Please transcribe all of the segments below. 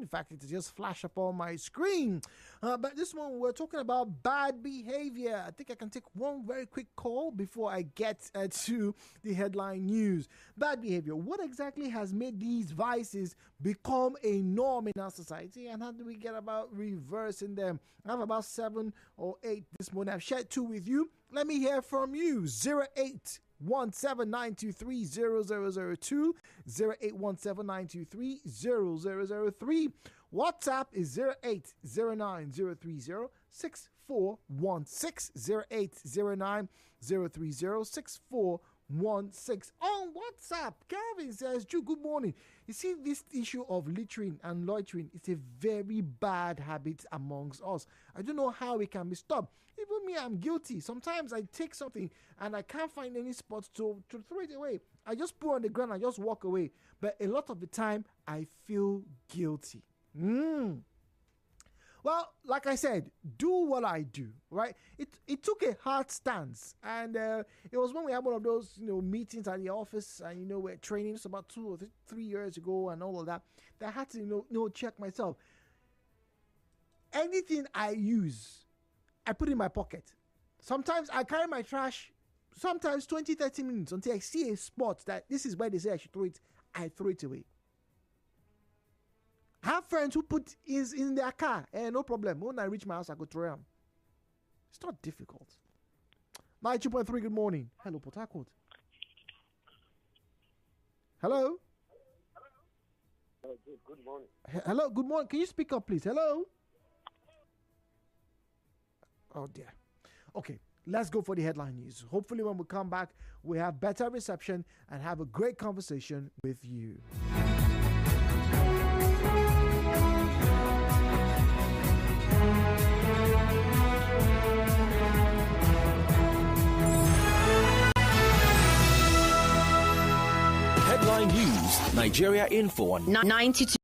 In fact, it just flashed up on my screen. But this one, we're talking about bad behavior. I think I can take one very quick call before I get to the headline news. Bad behavior. What exactly has made these vices become a norm in our society, and how do we get about reversing them? I have about 7 or 8 this morning. I've shared 2 with you. Let me hear from you. 08179230002, 08179230003. WhatsApp is 08090306416, 08090306416. On WhatsApp, Calvin says, Drew, good morning. You see, this issue of littering and loitering is a very bad habit amongst us. I don't know how it can be stopped. Even me, I'm guilty. Sometimes I take something and I can't find any spot to throw it away. I just put it on the ground and just walk away. But a lot of the time, I feel guilty. Well, like I said, do what I do, right? It took a hard stance, and it was when we had one of those, meetings at the office, and we're training. It's about 2 or 3 years ago, and all of that. That I had to, check myself. Anything I use, I put in my pocket. Sometimes I carry my trash. Sometimes 20-30 minutes until I see a spot that this is where they say I should throw it. I throw it away. I have friends who put is in their car, no problem. When I reach my house, I go throw them. It's not difficult. 92.3, good morning. Hello, Port Harcourt. Hello? Good morning. Hello, good morning. Can you speak up, please? Hello? Oh, dear. Okay, let's go for the headline news. Hopefully, when we come back, we have better reception and have a great conversation with you. Headline news, Nigeriainfo on 92.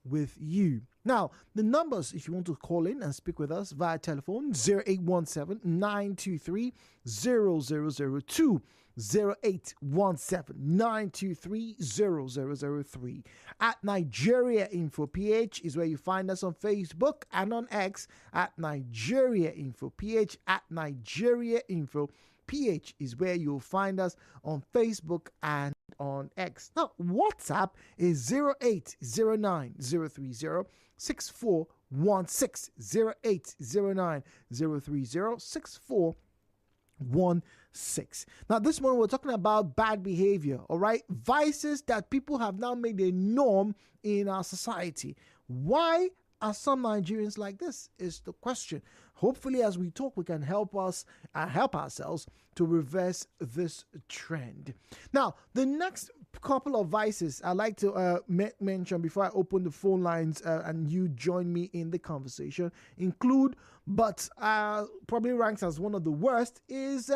with you. Now, the numbers, if you want to call in and speak with us via telephone, 0817 923 0002. 0817-923-0003. At Nigeriainfo PH is where you find us on Facebook and on X at Nigeriainfo PH. At Nigeriainfo PH is where you'll find us on Facebook and on X. Now, WhatsApp is 0809-030-6416. 0809-030-6416. Now, this morning we're talking about bad behavior, all right? Vices that people have now made a norm in our society. Why are some Nigerians like this is the question. Hopefully, as we talk, we can help ourselves to reverse this trend. Now, the next couple of vices I'd like to mention before I open the phone lines and you join me in the conversation include, but probably ranks as one of the worst, is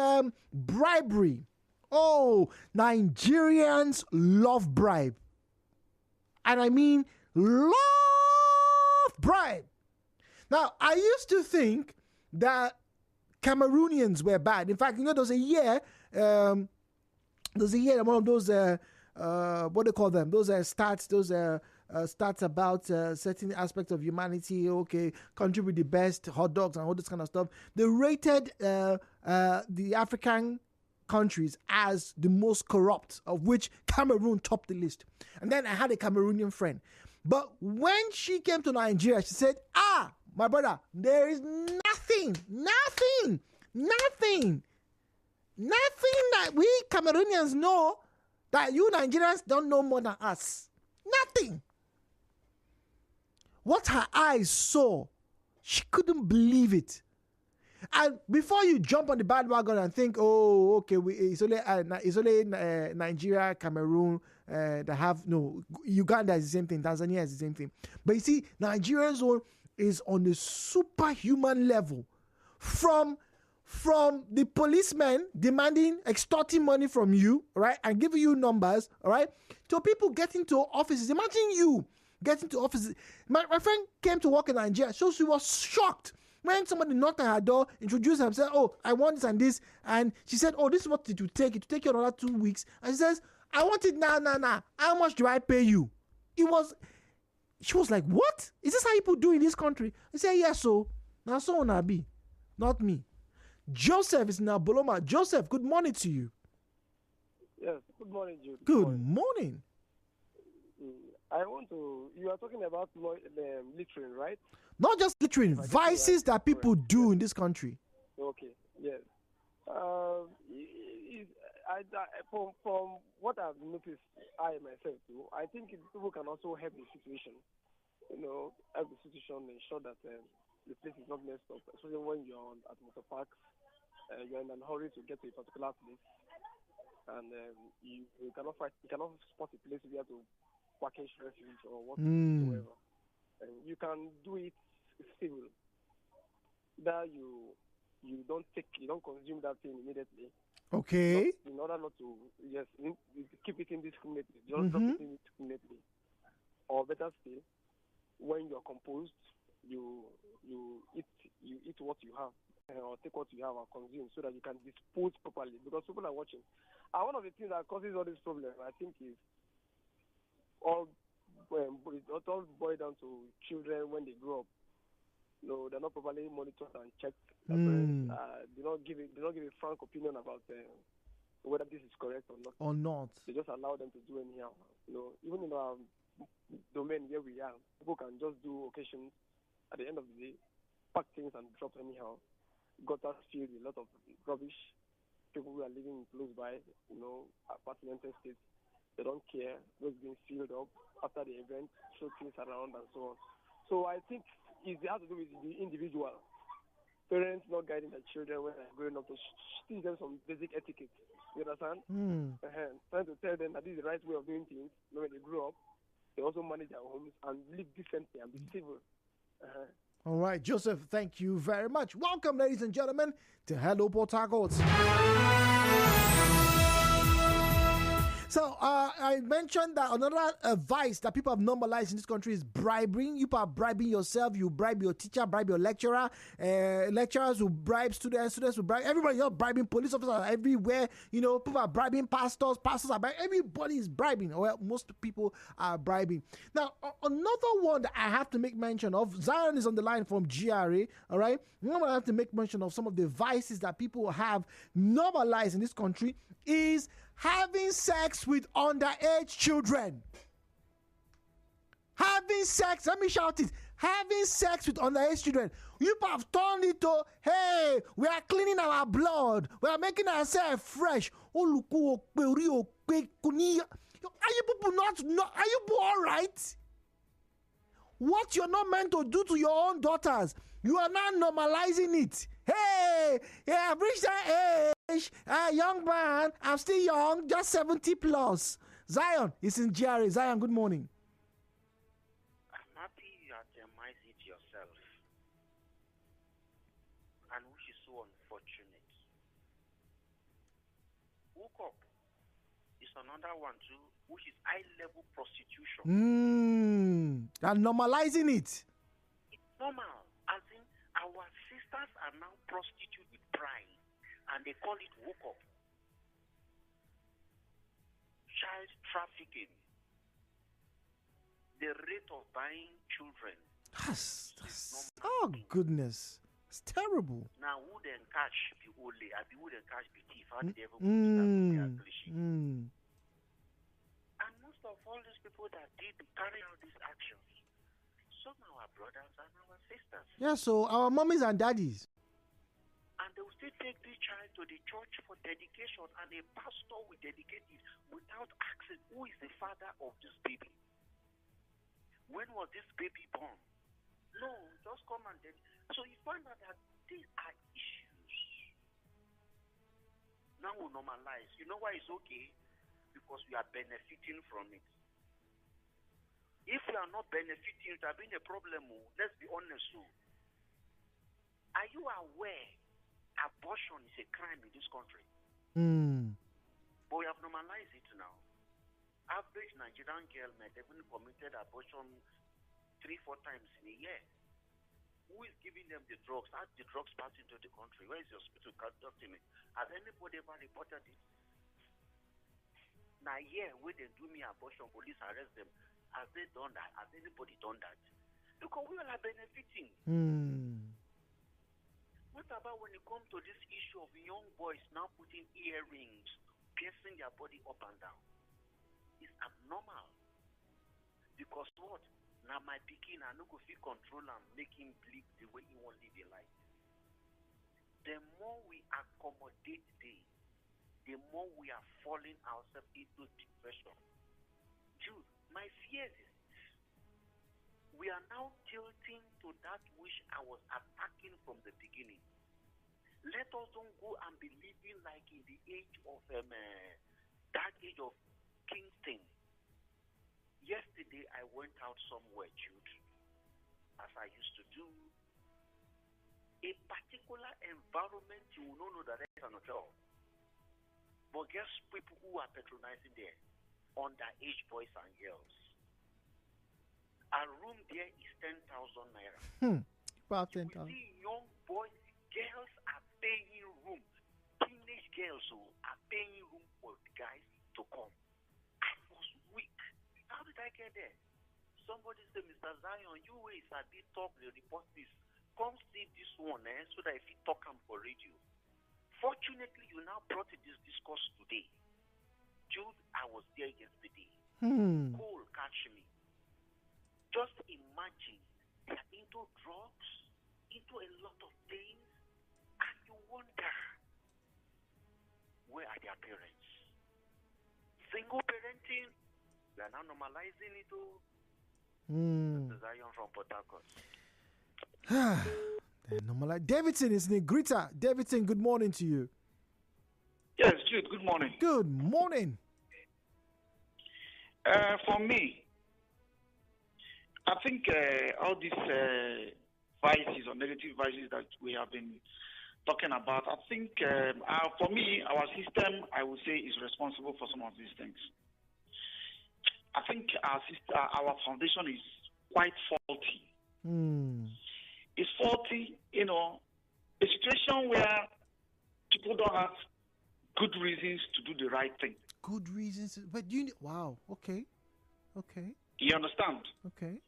bribery. Oh, Nigerians love bribe. And I mean love bribe. Now, I used to think that Cameroonians were bad. In fact, there was a year one of those, what do you call them? Those stats about certain aspects of humanity, okay, country with the best hot dogs and all this kind of stuff. They rated the African countries as the most corrupt, of which Cameroon topped the list. And then I had a Cameroonian friend. But when she came to Nigeria, she said, my brother, there is nothing that we Cameroonians know that you Nigerians don't know more than us. Nothing. What her eyes saw, she couldn't believe it. And before you jump on the bandwagon and think, oh, okay, it's only Nigeria, Cameroon that have, no, Uganda is the same thing, Tanzania is the same thing. But you see, Nigerians is on a superhuman level. From the policemen extorting money from you, right, and giving you numbers, all right, to people getting to offices. Imagine you getting to offices. My friend came to work in Nigeria, so she was shocked when somebody knocked at her door, introduced herself, oh, I want this and this, and she said, oh, this is what it will take. It will take you another 2 weeks. And she says, I want it now. How much do I pay you? She was like, what? Is this how people do in this country? I said, yes, so. Now, so on I be. Not me. Joseph is now Boloma. Joseph, good morning to you. Yes, good morning, Jude. Good morning. You are talking about littering, right? Not just littering, vices that people do in this country. Okay, yes. From what I've noticed, I myself too, I think people can also help the situation. Help the situation, ensure that the place is not messed up, especially when you're at motor parks, you're in a hurry to get to a particular place, and you cannot spot a place where to package refuge or whatsoever. And you can do it civil. That you don't consume that thing immediately. Okay. In order not to, keep it indiscriminately. Just drop it indiscriminately. Or better still, when you're composed, you eat what you have, or take what you have and consume, so that you can dispose properly. Because people are watching. And one of the things that causes all this problem, I think, is it all boils down to children when they grow up. They're not properly monitored and checked. They don't give a frank opinion about whether this is correct or not. They just allow them to do anyhow. Even in our domain where we are, people can just do occasions. At the end of the day, pack things and drop anyhow. Gutters filled with a lot of rubbish. People who are living close by, apartment estates, they don't care what's being filled up after the event, throw things around and so on. So I think it has to do with the individual. Parents not guiding their children when they're growing up to teach them some basic etiquette. You understand? Trying to tell them that this is the right way of doing things. When they grow up, they also manage their homes and live decently and be civil. All right, Joseph, thank you very much. Welcome, ladies and gentlemen, to Hello Port Harcourt. So I mentioned that another vice that people have normalized in this country is bribing. You are bribing yourself. You bribe your teacher, bribe your lecturer. Lecturers will bribe students. Students will bribe everybody. You're bribing. Police officers are everywhere. People are bribing pastors. Pastors are bribing. Everybody is bribing. Well, most people are bribing. Now, another one that I have to make mention of. Zion is on the line from GRA. All right. Now I have to make mention of some of the vices that people have normalized in this country is having sex with underage children. Having sex, let me shout it. Having sex with underage children. You have turned it to, hey, we are cleaning our blood. We are making ourselves fresh. Are you people are you people all right? What you're not meant to do to your own daughters, you are now normalizing it. Hey, yeah, I've reached that age. Young man, I'm still young, just 70 plus. Zion is in GRA. Zion, good morning. I'm happy you itemize it yourself, and which is so unfortunate. Hook up is another one too, which is high-level prostitution. And normalizing it. It's normal, as in our sisters are now prostitute with pride, and they call it hook up. Child trafficking. The rate of buying children. Oh goodness, it's terrible. Now, who then catch the only? I be who then catch the thief? How did they ever put And most of all these people that did carry out these actions, some are our brothers and our sisters. Yeah, so our mummies and daddies. And they will still take this child to the church for dedication, and a pastor will dedicate it without asking who is the father of this baby. When was this baby born? No, just come and so you find out that these are issues. Now we normalize. You know why it's okay? Because we are benefiting from it. If we are not benefiting, it has been a problem. Let's be honest. Are you aware abortion is a crime in this country? But we have normalized it now. Average Nigerian girl may have even committed abortion 3-4 times in a year. Who is giving them the drugs? How the drugs pass into the country? Where is the hospital conducting it? Has anybody ever reported it? Now, when they do me abortion, police arrest them. Has they done that? Has anybody done that? Because we all are benefiting. What about when it comes to this issue of young boys now putting earrings, piercing their body up and down? It's abnormal. Because what? Now my pikin, I no go fit control and make him bleed the way he want live his life. The more we accommodate the more we are falling ourselves into depression. Jude, my fear is we are now tilting to that which I was attacking from the beginning. Let us don't go and be living like in the age of that age of Kingston. Yesterday I went out somewhere, Jude, as I used to do. A particular environment you will not know that there is an hotel. But guess people who are patronizing there? Underage boys and girls. A room there is 10,000 naira. About 10,000. See young boys, girls are paying room. Teenage girls are paying room for the guys to come. I was weak. How did I get there? Somebody said, Mr. Zion, you ways a bit talk the report this. Come see this one, so that if you talk them for radio. Fortunately, you now brought this discourse today. Jude, I was there yesterday. Cool, catch me. Just imagine they are into drugs, into a lot of things, and you wonder, where are their parents? Single parenting, they are now normalizing it all. This is Zion from Port Harcourt. Davidson is in Greta. Davidson, good morning to you. Yes, Jude, good morning. Good morning. For me, I think all these vices or negative vices that we have been talking about, I think for me, our system, I would say, is responsible for some of these things. I think our foundation is quite faulty. It's faulty, a situation where people don't have good reasons to do the right thing. Good reasons, but wow, okay. You understand? Okay.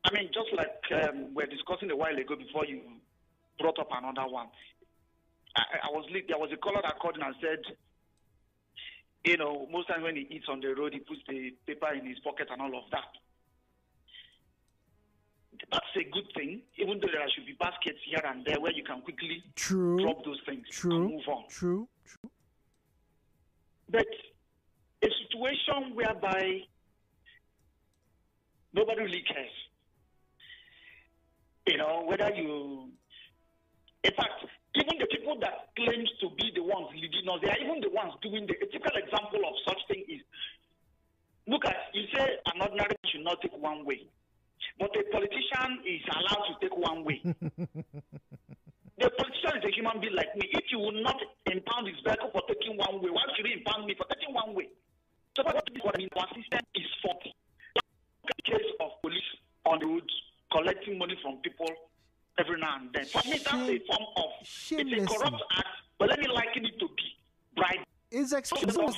I mean, just like we were discussing a while ago before you brought up another one. There was a caller that called in and said, most times when he eats on the road, he puts the paper in his pocket and all of that. That's a good thing, even though there should be baskets here and there where you can quickly drop those things and move on. True. But a situation whereby nobody really cares. Whether you... In fact, even the people that claims to be the ones leading us, they are even the ones doing a typical example of such thing is, look at, you say an ordinary should not take one way, but a politician is allowed to take one way. The politician is a human being like me. If you will not impound his vehicle for taking one way, why should he impound me for taking one way? So what I mean, our system is faulty. Look at the case of police on the roads collecting money from people every now and then. For me, that's a form of it's a corrupt act, but let me liken it to be bribe. It's excusable. Are you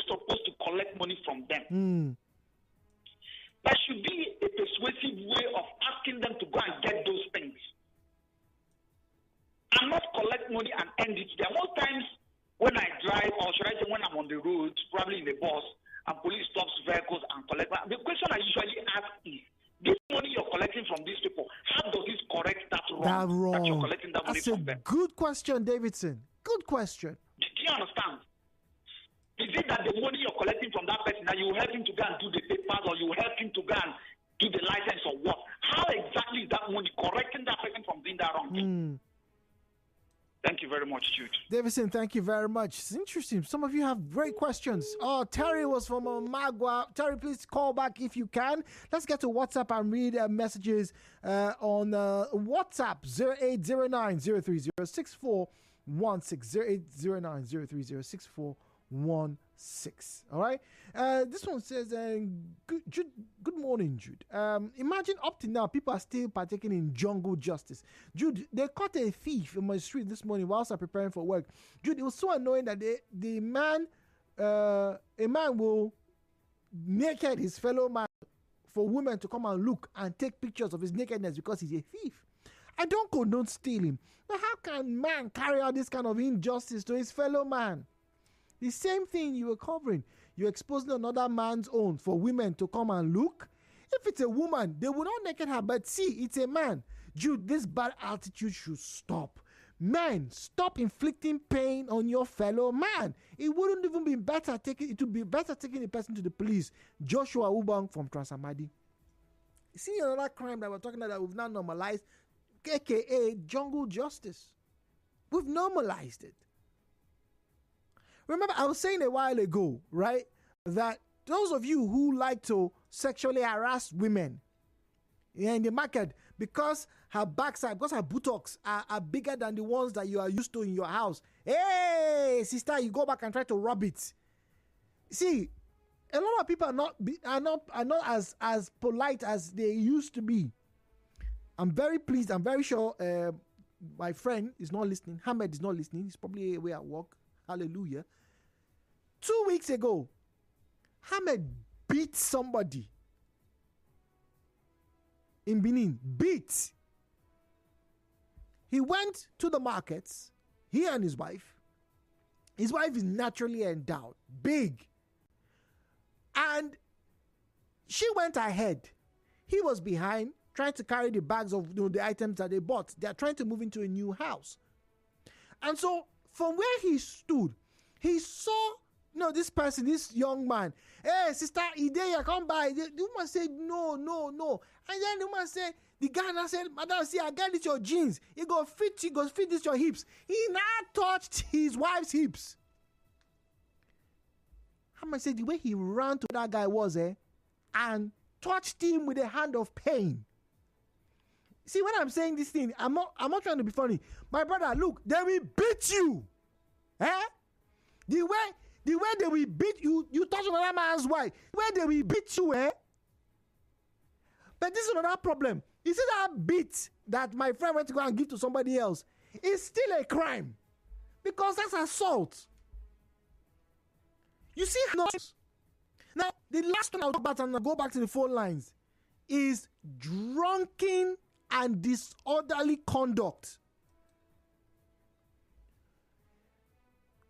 supposed to collect money from them? There should be a persuasive way of asking them to go and get those things. And not collect money and end it there. Most times when I drive, or should I say when I'm on the road, probably in the bus, and police stops vehicles and collect. The question I usually ask is, this money you're collecting from these people, how does this correct that wrong? That you're collecting that money from them? That's a good question, Davidson. Good question. Do you understand? Is it that the money you're collecting from that person, that you help him to go and do the papers, or you help him to go and do the license, or what? How exactly is that money correcting that person from doing that wrong thing? Thank you very much, Jude. Davidson, thank you very much. It's interesting. Some of you have great questions. Oh, Terry was from Magua. Terry, please call back if you can. Let's get to WhatsApp and read messages on WhatsApp 0809-030-6416. 0809-030-6416. All right. This one says, good morning, Jude. Imagine up to now, people are still partaking in jungle justice. Jude, they caught a thief in my street this morning whilst I'm preparing for work. Jude, it was so annoying that a man will naked his fellow man for women to come and look and take pictures of his nakedness because he's a thief. I don't condone stealing. But how can man carry out this kind of injustice to his fellow man? The same thing you were covering. You're exposing another man's own for women to come and look. If it's a woman, they will not naked her, but see, it's a man. Jude, this bad attitude should stop. Men, stop inflicting pain on your fellow man. It wouldn't even be better it would be better taking the person to the police. Joshua Ubang from Transamadi. See another crime that we're talking about that we've now normalized, aka jungle justice. We've normalized it. Remember, I was saying a while ago, right, that those of you who like to sexually harass women in the market because her backside, because her buttocks are bigger than the ones that you are used to in your house. Hey, sister, you go back and try to rub it. See, a lot of people are not as polite as they used to be. I'm very pleased. I'm very sure my friend is not listening. Hamed is not listening. He's probably away at work. Hallelujah. 2 weeks ago, Hamed beat somebody in Benin. Beat. He went to the markets, he and his wife. His wife is naturally endowed, big. And she went ahead. He was behind, trying to carry the bags of the items that they bought. They are trying to move into a new house. And so, from where he stood, he saw, this person, this young man. Hey, sister, Ideya, come by. The woman said, no. And then the woman said, the guy now said, madam, see, I got this your jeans. It go fit this your hips. He now touched his wife's hips. How said the way he ran to that guy was, and touched him with a hand of pain. See, when I'm saying this thing, I'm not trying to be funny. My brother, look, they will beat you. The way The way they will beat you, you touch another man's wife. Where they will beat you, eh? But this is another problem. You see that beat that my friend went to go and give to somebody else? It's still a crime. Because that's assault. You see how... Now, the last one I'll talk about, and I'll go back to the phone lines, is drunken and disorderly conduct.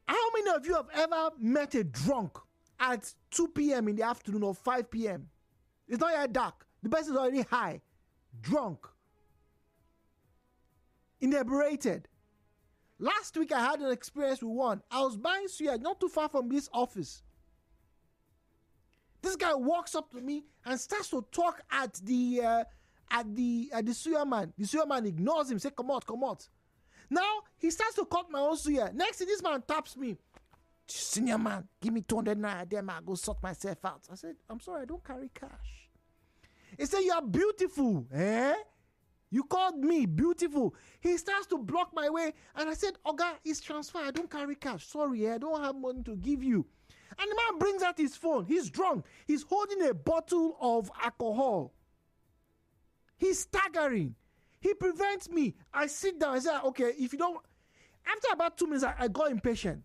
How many of you have ever met a drunk at 2 p.m. in the afternoon or 5 p.m.? It's not yet dark. The person is already high, drunk, inebriated. Last week I had an experience with one. I was buying suya not too far from this office. This guy walks up to me and starts to talk at the suya man. The suya man ignores him, say, come out. Now, he starts to cut my own suya. Next thing, this man taps me. Senior man, give me 200 naira there, man. I go sort myself out. I said, I'm sorry, I don't carry cash. He said, you are beautiful. Eh? You called me beautiful. He starts to block my way. And I said, Oga, it's transfer. I don't carry cash. Sorry, I don't have money to give you. And the man brings out his phone. He's drunk. He's holding a bottle of alcohol. He's staggering. He prevents me. I sit down. I say, okay, if you don't... After about 2 minutes, I got impatient.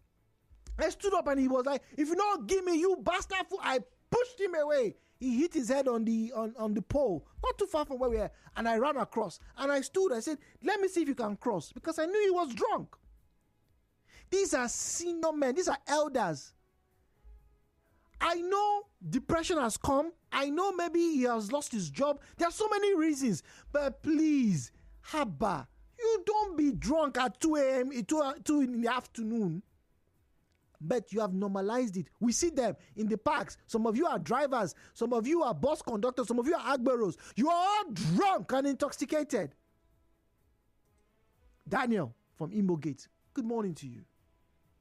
I stood up and he was like, if you don't give me, you bastard fool. I pushed him away. He hit his head on the pole, not too far from where we are. And I ran across. And I stood. I said, let me see if you can cross. Because I knew he was drunk. These are senior men. These are elders. I know depression has come. I know maybe he has lost his job. There are so many reasons. But please, Haba, you don't be drunk at 2 a.m., 2 in the afternoon. But you have normalized it. We see them in the parks. Some of you are drivers. Some of you are bus conductors. Some of you are agberos. You are all drunk and intoxicated. Daniel from Imogate, good morning to you.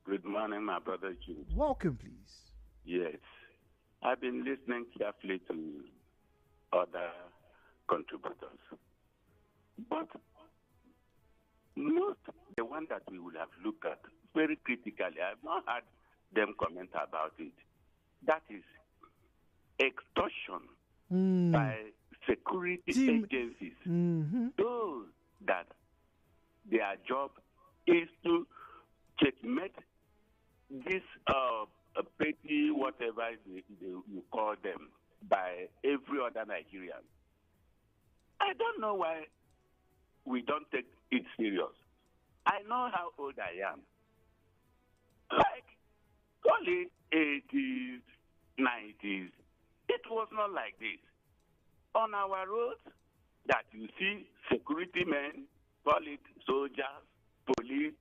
Good morning, my brother Jude. Welcome, please. Yes. I've been listening carefully to other contributors. But most the one that we would have looked at very critically, I've not had them comment about it. That is extortion by security agencies. Those that their job is to checkmate this petty whatever you call them by every other Nigerian. I don't know why we don't take it serious. I know how old I am. Like, call it 80s, 90s. It was not like this. On our roads that you see security men, call it soldiers, police,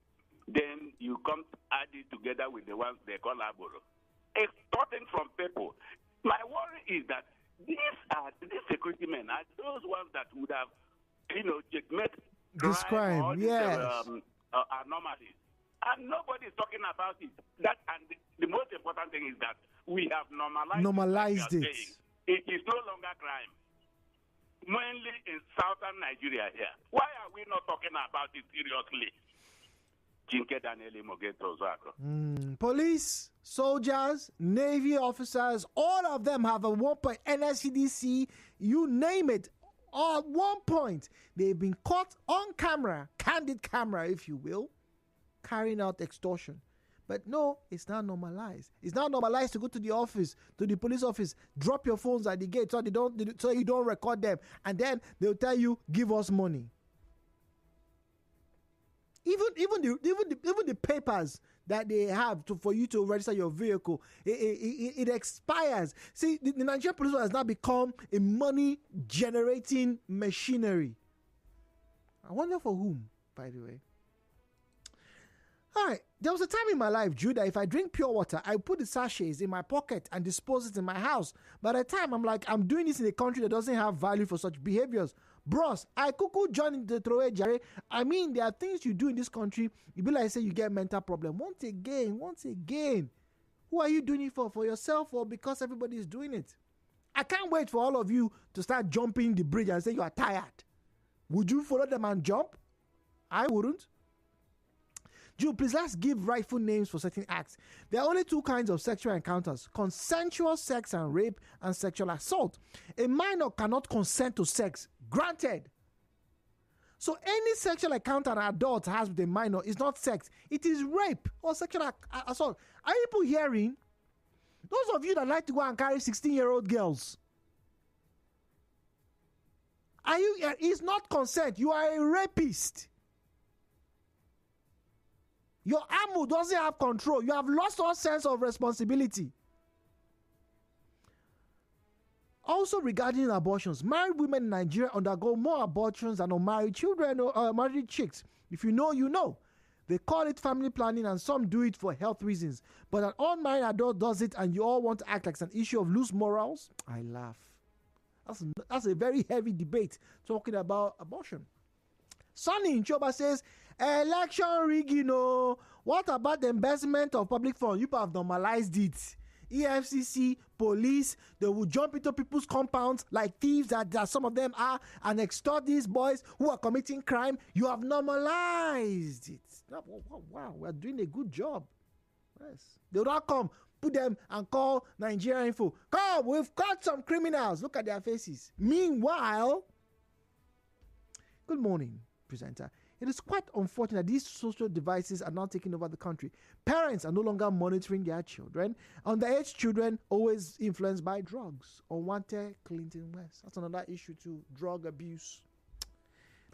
then you come add it together with the ones they call aboro. Extorting from people. My worry is that these security men are those ones that would have, checkmate this crime, yes. Anomalies. And nobody is talking about it. That and the most important thing is that we have normalized it. It is no longer crime. Mainly in southern Nigeria here. Why are we not talking about it seriously? Police, soldiers, Navy officers, all of them have at one point, NSCDC, you name it, at one point, they've been caught on camera, candid camera, if you will, carrying out extortion. But no, it's not normalized. It's not normalized to go to the office, to the police office, drop your phones at the gate so you don't record them, and then they'll tell you, give us money. Even the papers that they have for you to register your vehicle, it expires. See, the Nigerian police has now become a money-generating machinery. I wonder for whom, by the way. All right, there was a time in my life, Judah, if I drink pure water, I put the sachets in my pocket and dispose it in my house. By the time I'm like, I'm doing this in a country that doesn't have value for such behaviors. Bros, I cuckoo join the throw Jerry. I mean, there are things you do in this country, you be like, say you get mental problem. Once again, who are you doing it for? For yourself or because everybody is doing it? I can't wait for all of you to start jumping the bridge and say you are tired. Would you follow them and jump? I wouldn't. Jude, please let's give rightful names for certain acts. There are only two kinds of sexual encounters: consensual sex and rape, and sexual assault. A minor cannot consent to sex. Granted. So any sexual encounter an adult has with a minor is not sex. It is rape or sexual assault. Are people hearing? Those of you that like to go and carry 16-year-old girls. It's not consent. You are a rapist. Your AMU doesn't have control. You have lost all sense of responsibility. Also, regarding abortions, married women in Nigeria undergo more abortions than unmarried children or married chicks. If you know, you know. They call it family planning, and some do it for health reasons. But an unmarried adult does it, and you all want to act like it's an issue of loose morals? I laugh. That's a very heavy debate talking about abortion. Sonny in Choba says, election rigging, what about the investment of public funds? You have normalized it. EFCC, police, they will jump into people's compounds like thieves that some of them are and extort these boys who are committing crime. You have normalized it. Wow, we're doing a good job. Yes. They will not come, put them and call Nigeriainfo. Come, we've caught some criminals. Look at their faces. Meanwhile, good morning, presenter. It is quite unfortunate that these social devices are now taking over the country. Parents are no longer monitoring their children. Underage children always influenced by drugs. Unwanted Clinton West. That's another issue too. Drug abuse.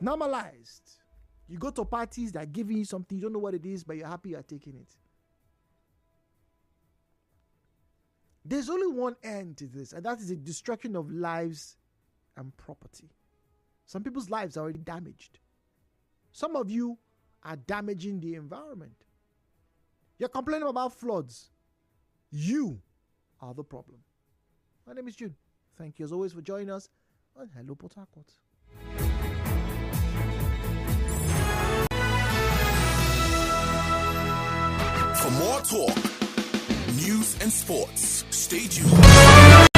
Normalized. You go to parties that are giving you something, you don't know what it is, but you're happy you're taking it. There's only one end to this, and that is the destruction of lives and property. Some people's lives are already damaged. Some of you are damaging the environment. You're complaining about floods. You are the problem. My name is June. Thank you as always for joining us on Hello Port Harcourt. For more talk, news and sports, stay tuned.